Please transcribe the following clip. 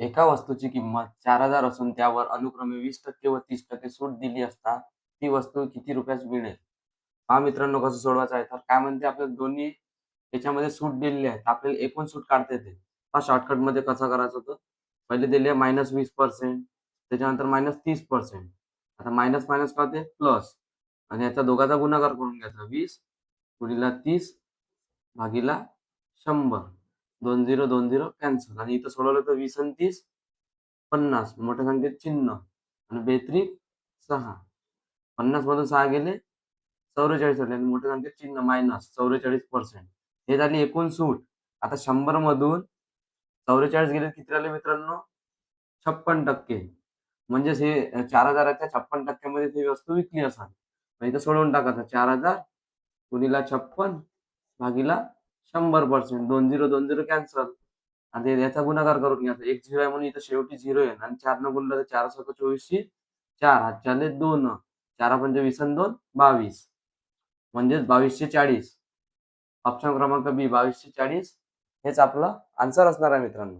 एका वस्तूची किंमत 4,000 असून त्यावर अनुक्रमे 20% व 30% सूट दिली असता ती वस्तू किती रुपयास मिळेल? पहा मित्रांनो कसं सोडवायचं आहे. तर काय म्हणते आपल्याला दोन्ही याच्यामध्ये सूट दिलेली आहे. आपल्याला एकूण सूट काढता येते. पहा शॉर्टकटमध्ये कसं करायचं होतं. पहिले दिली आहे -20%, त्याच्यानंतर -30%. आता मायनस मायनस काय होते प्लस आणि याचा दोघाचा गुणाकार करून घ्यायचा. 20 गुणिले 30 भागीला 100. 2 0 2 0 कॅन्सल आणि इथं सोडवलं तर 20 आणि 30 50. मोठ्या संख्येत चिन्ह आणि बेत्रिक 6. 50 मधून 6 गेले 44 आले आणि मोठ्या संख्येत चिन्ह -44%. हे झाली एकूण सूट. आता 100 मधून 44 गेले किती राहिले मित्रांनो? 56%. म्हणजेच हे 4,000च्या 56% मध्ये ती वस्तू विकली असेल. मग इथं सोडवून टाकायचं. 4,000 गुणिले 56 भागीला 100%. 2 0 2 0 कॅन्सल आणि याचा गुणाकार करून घ्यायचा. एक 0 आहे म्हणून इथं शेवटी 0 आहे आणि 4 न गुणलं तर 4 सक 24 4 हातच्याले 2 4 पंचे 20 आणि 2 22 म्हणजेच 2240. ऑप्शन क्रमांक बी 2240 हेच आपलं आन्सर असणार आहे मित्रांनो.